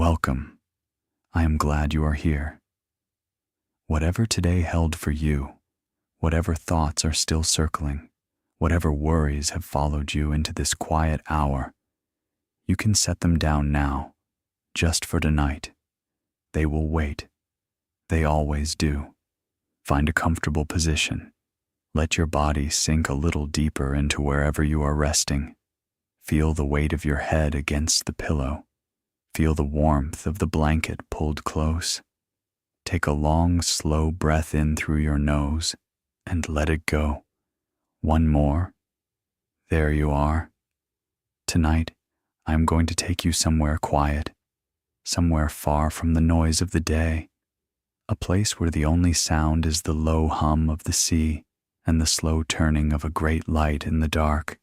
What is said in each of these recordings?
Welcome. I am glad you are here. Whatever today held for you, whatever thoughts are still circling, whatever worries have followed you into this quiet hour, you can set them down now, just for tonight. They will wait. They always do. Find a comfortable position. Let your body sink a little deeper into wherever you are resting. Feel the weight of your head against the pillow. Feel the warmth of the blanket pulled close. Take a long, slow breath in through your nose and let it go. One more. There you are. Tonight, I am going to take you somewhere quiet, somewhere far from the noise of the day, a place where the only sound is the low hum of the sea and the slow turning of a great light in the dark.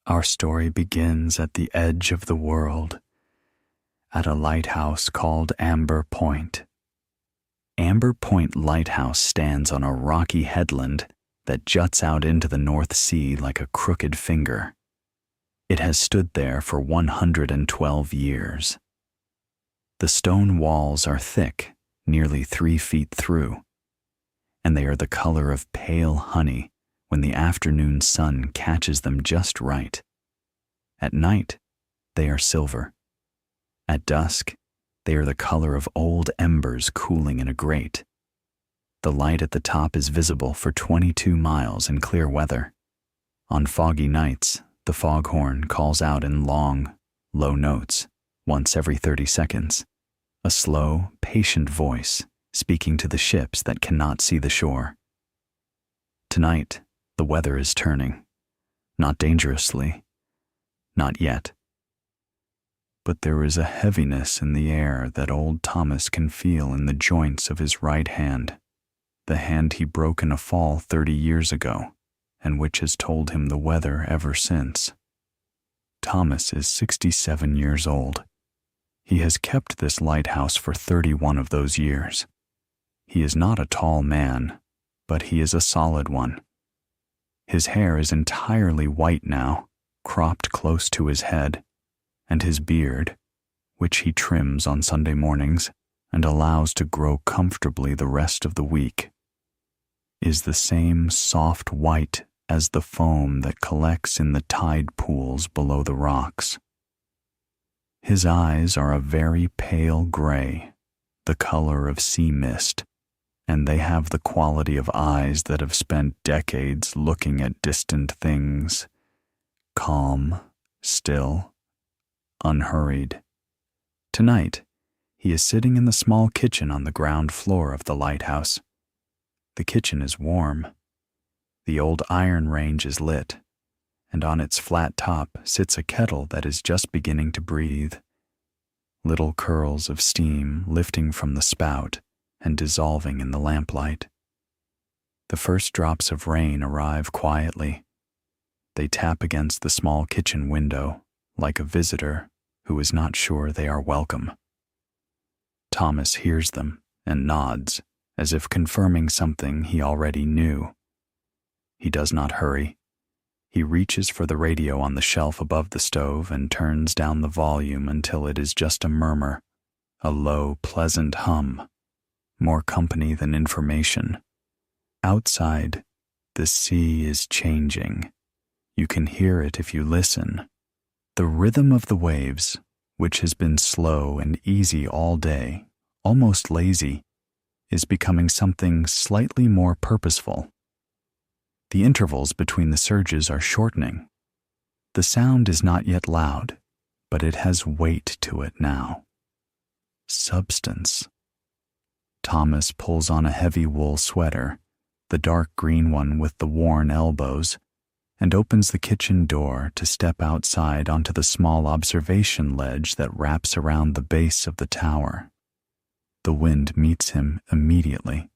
Our story begins at the edge of the world, at a lighthouse called Amber Point. Amber Point Lighthouse stands on a rocky headland that juts out into the North Sea like a crooked finger. It has stood there for 112 years. The stone walls are thick, nearly 3 feet through, and they are the color of pale honey when the afternoon sun catches them just right. At night, they are silver. At dusk, they are the color of old embers cooling in a grate. The light at the top is visible for 22 miles in clear weather. On foggy nights, the foghorn calls out in long, low notes, once every 30 seconds, a slow, patient voice speaking to the ships that cannot see the shore. Tonight, the weather is turning. Not dangerously. Not yet. But there is a heaviness in the air that old Thomas can feel in the joints of his right hand, the hand he broke in a fall 30 years ago, and which has told him the weather ever since. Thomas is 67 years old. He has kept this lighthouse for 31 of those years. He is not a tall man, but he is a solid one. His hair is entirely white now, cropped close to his head, and his beard, which he trims on Sunday mornings and allows to grow comfortably the rest of the week, is the same soft white as the foam that collects in the tide pools below the rocks. His eyes are a very pale gray, the color of sea mist, and they have the quality of eyes that have spent decades looking at distant things, calm, still, unhurried. Tonight, he is sitting in the small kitchen on the ground floor of the lighthouse. The kitchen is warm. The old iron range is lit, and on its flat top sits a kettle that is just beginning to breathe. Little curls of steam lifting from the spout and dissolving in the lamplight. The first drops of rain arrive quietly. They tap against the small kitchen window, like a visitor who is not sure they are welcome. Thomas hears them and nods, as if confirming something he already knew. He does not hurry. He reaches for the radio on the shelf above the stove and turns down the volume until it is just a murmur, a low, pleasant hum, more company than information. Outside, the sea is changing. You can hear it if you listen. The rhythm of the waves, which has been slow and easy all day, almost lazy, is becoming something slightly more purposeful. The intervals between the surges are shortening. The sound is not yet loud, but it has weight to it now. Substance. Thomas pulls on a heavy wool sweater, the dark green one with the worn elbows, and opens the kitchen door to step outside onto the small observation ledge that wraps around the base of the tower. The wind meets him immediately,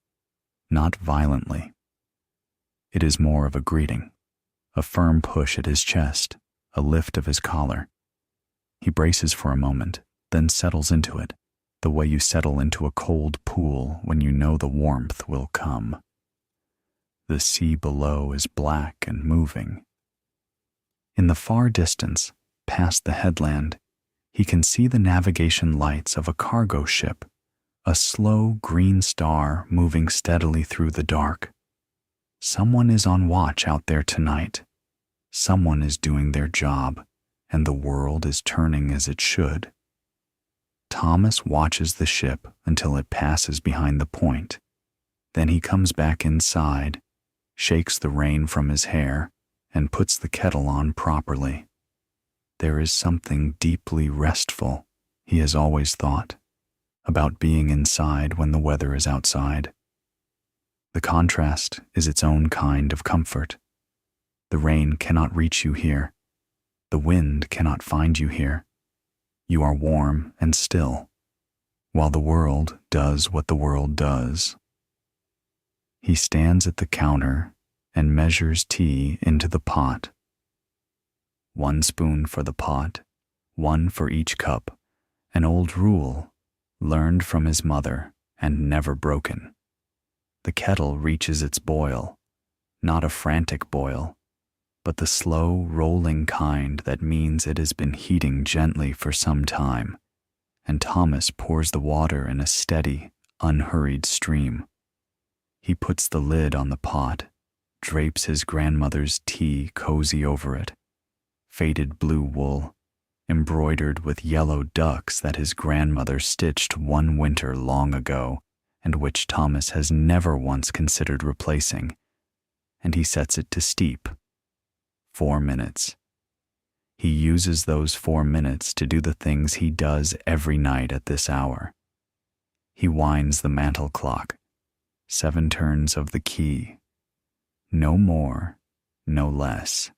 not violently. It is more of a greeting, a firm push at his chest, a lift of his collar. He braces for a moment, then settles into it, the way you settle into a cold pool when you know the warmth will come. The sea below is black and moving. In the far distance, past the headland, He can see the navigation lights of a cargo ship, a slow green star moving steadily through the dark. Someone is on watch out there tonight. Someone is doing their job, and the world is turning as it should. Thomas watches the ship until it passes behind the point. Then he comes back inside, shakes the rain from his hair, and puts the kettle on properly. There is something deeply restful, he has always thought, about being inside when the weather is outside. The contrast is its own kind of comfort. The rain cannot reach you here. The wind cannot find you here. You are warm and still, while the world does what the world does. He stands at the counter and measures tea into the pot. 1 spoon for the pot, 1 for each cup, an old rule, learned from his mother and never broken. The kettle reaches its boil, not a frantic boil, but the slow, rolling kind that means it has been heating gently for some time, and Thomas pours the water in a steady, unhurried stream. He puts the lid on the pot, drapes his grandmother's tea cozy over it, faded blue wool, embroidered with yellow ducks that his grandmother stitched one winter long ago, and which Thomas has never once considered replacing, and he sets it to steep. 4 minutes. He uses those 4 minutes to do the things he does every night at this hour. He winds the mantel clock, 7 turns of the key. No more, no less.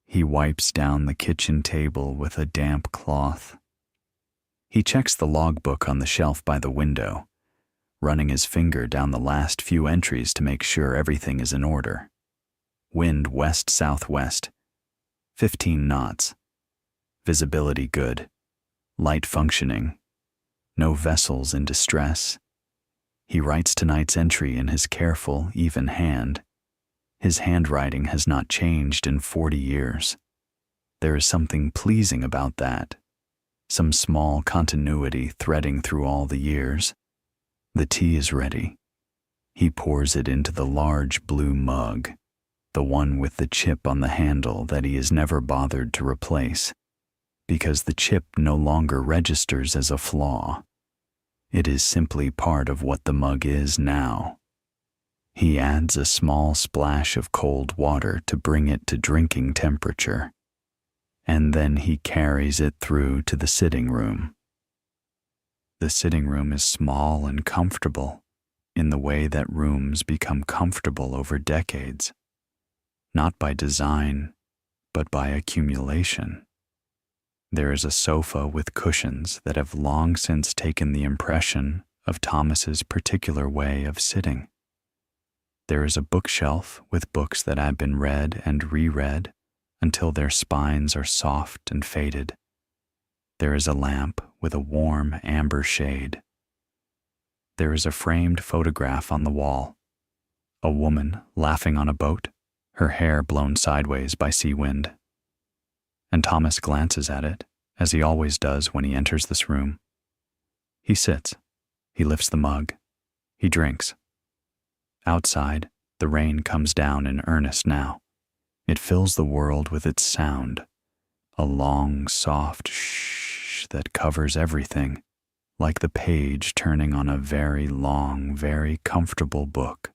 He wipes down the kitchen table with a damp cloth. He checks the logbook on the shelf by the window, running his finger down the last few entries to make sure everything is in order. Wind west-southwest, 15 knots. Visibility good. Light functioning. No vessels in distress. He writes tonight's entry in his careful, even hand. His handwriting has not changed in 40 years. There is something pleasing about that. Some small continuity threading through all the years. The tea is ready. He pours it into the large blue mug, the one with the chip on the handle that he has never bothered to replace, because the chip no longer registers as a flaw. It is simply part of what the mug is now. He adds a small splash of cold water to bring it to drinking temperature, and then he carries it through to the sitting room. The sitting room is small and comfortable, in the way that rooms become comfortable over decades. Not by design, but by accumulation. There is a sofa with cushions that have long since taken the impression of Thomas's particular way of sitting. There is a bookshelf with books that have been read and reread until their spines are soft and faded. There is a lamp with a warm amber shade. There is a framed photograph on the wall. A woman laughing on a boat, her hair blown sideways by sea wind. And Thomas glances at it, as he always does when he enters this room. He sits. He lifts the mug. He drinks. Outside, the rain comes down in earnest now. It fills the world with its sound, a long, soft shh that covers everything, like the page turning on a very long, very comfortable book.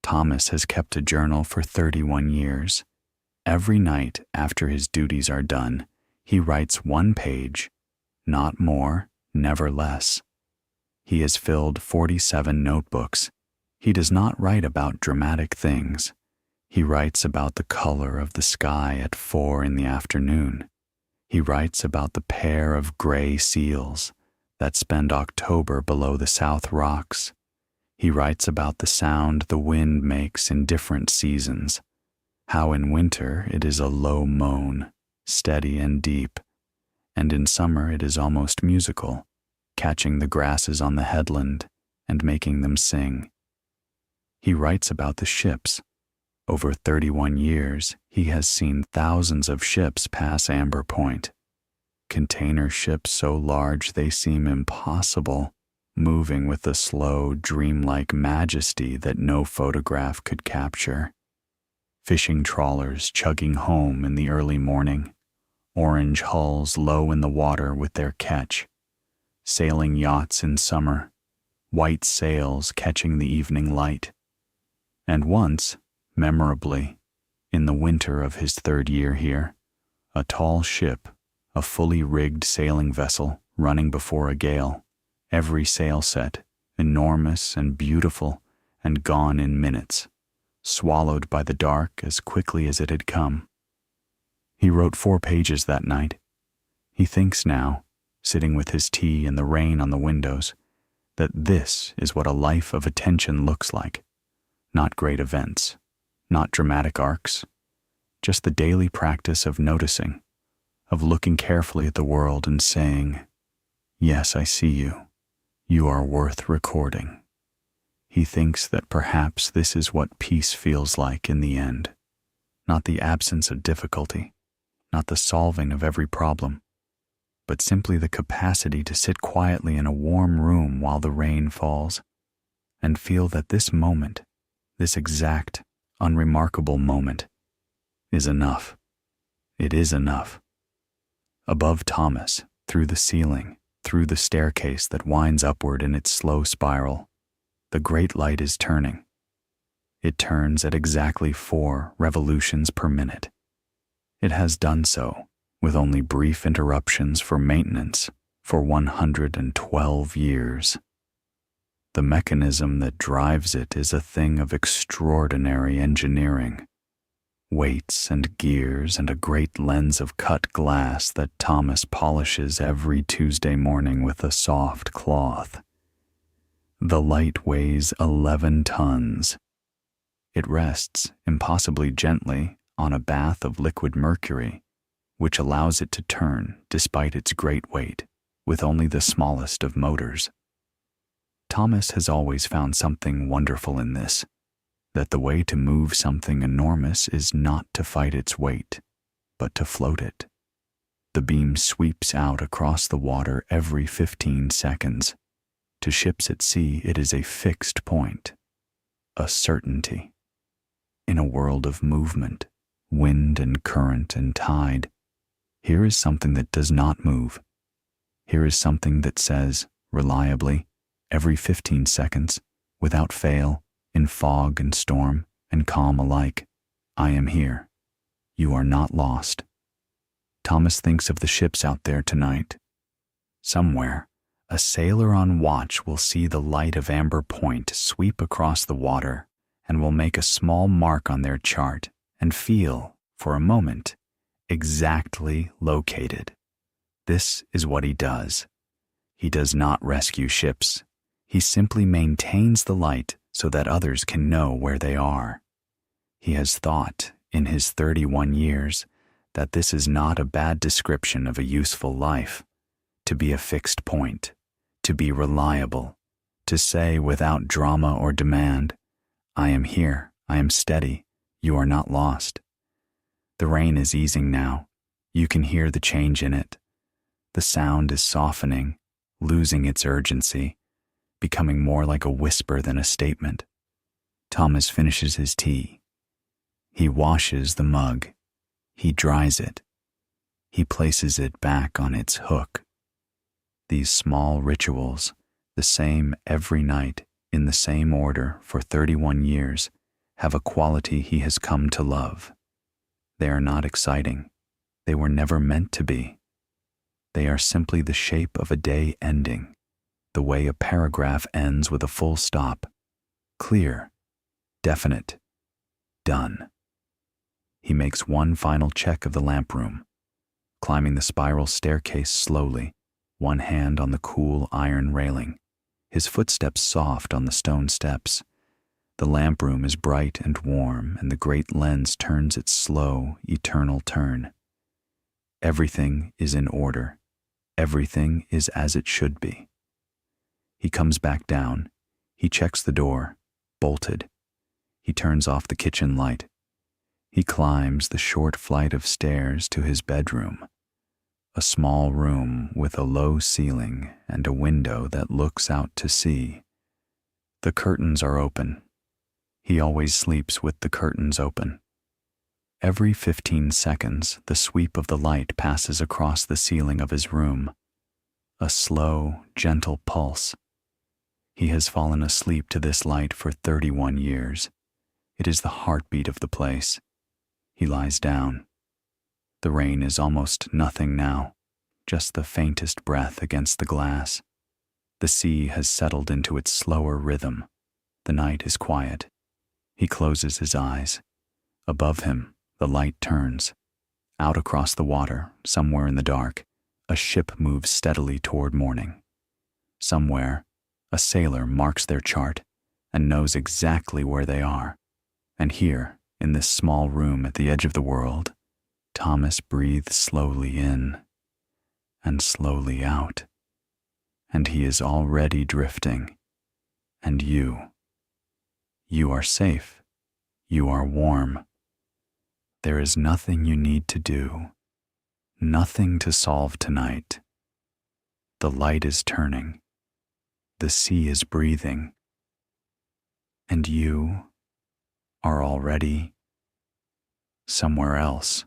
Thomas has kept a journal for 31 years. Every night after his duties are done, he writes 1 page, not more, never less. He has filled 47 notebooks. He does not write about dramatic things. He writes about the color of the sky at 4 in the afternoon. He writes about the pair of gray seals that spend October below the South Rocks. He writes about the sound the wind makes in different seasons, how in winter it is a low moan, steady and deep, and in summer it is almost musical, catching the grasses on the headland and making them sing. He writes about the ships. Over 31 years, he has seen thousands of ships pass Amber Point. container ships so large they seem impossible, moving with a slow, dreamlike majesty that no photograph could capture. Fishing trawlers chugging home in the early morning, orange hulls low in the water with their catch, sailing yachts in summer, white sails catching the evening light. And once, memorably, in the winter of his 3rd year here, a tall ship, a fully rigged sailing vessel running before a gale, every sail set, enormous and beautiful, and gone in minutes, swallowed by the dark as quickly as it had come. He wrote 4 pages that night. He thinks now, sitting with his tea and the rain on the windows, that this is what a life of attention looks like. Not great events, not dramatic arcs, just the daily practice of noticing, of looking carefully at the world and saying, "Yes, I see you. You are worth recording." He thinks that perhaps this is what peace feels like in the end. Not the absence of difficulty, not the solving of every problem, but simply the capacity to sit quietly in a warm room while the rain falls, and feel that this moment, this exact, unremarkable moment, is enough. It is enough. Above Thomas, through the ceiling, through the staircase that winds upward in its slow spiral, the great light is turning. It turns at exactly 4 revolutions per minute. It has done so, with only brief interruptions for maintenance, for 112 years. The mechanism that drives it is a thing of extraordinary engineering. Weights and gears and a great lens of cut glass that Thomas polishes every Tuesday morning with a soft cloth. The light weighs 11 tons. It rests, impossibly gently, on a bath of liquid mercury, which allows it to turn despite its great weight, with only the smallest of motors. Thomas has always found something wonderful in this, that the way to move something enormous is not to fight its weight, but to float it. The beam sweeps out across the water every 15 seconds. To ships at sea, it is a fixed point, a certainty. In a world of movement, wind and current and tide, here is something that does not move. Here is something that says, reliably, every 15 seconds, without fail, in fog and storm and calm alike, I am here. You are not lost. Thomas thinks of the ships out there tonight. Somewhere, a sailor on watch will see the light of Amber Point sweep across the water and will make a small mark on their chart and feel, for a moment, exactly located. This is what he does. He does not rescue ships. He simply maintains the light so that others can know where they are. He has thought, in his 31 years, that this is not a bad description of a useful life. To be a fixed point, to be reliable, to say without drama or demand, I am here, I am steady, you are not lost. The rain is easing now. You can hear the change in it. The sound is softening, losing its urgency, becoming more like a whisper than a statement. Thomas finishes his tea. He washes the mug. He dries it. He places it back on its hook. These small rituals, the same every night, in the same order for 31 years, have a quality he has come to love. They are not exciting. They were never meant to be. They are simply the shape of a day ending, the way a paragraph ends with a full stop. Clear, definite, done. He makes one final check of the lamp room, climbing the spiral staircase slowly, one hand on the cool iron railing, his footsteps soft on the stone steps. The lamp room is bright and warm, and the great lens turns its slow, eternal turn. Everything is in order. Everything is as it should be. He comes back down. He checks the door, bolted. He turns off the kitchen light. He climbs the short flight of stairs to his bedroom. A small room with a low ceiling and a window that looks out to sea. The curtains are open. He always sleeps with the curtains open. Every 15 seconds, the sweep of the light passes across the ceiling of his room. A slow, gentle pulse. He has fallen asleep to this light for 31 years. It is the heartbeat of the place. He lies down. The rain is almost nothing now, just the faintest breath against the glass. The sea has settled into its slower rhythm. The night is quiet. He closes his eyes. Above him, the light turns. Out across the water, somewhere in the dark, a ship moves steadily toward morning. Somewhere, a sailor marks their chart and knows exactly where they are. And here, in this small room at the edge of the world, Thomas breathes slowly in and slowly out. And he is already drifting. And you are safe. You are warm. There is nothing you need to do, nothing to solve tonight. The light is turning. The sea is breathing. And you are already somewhere else.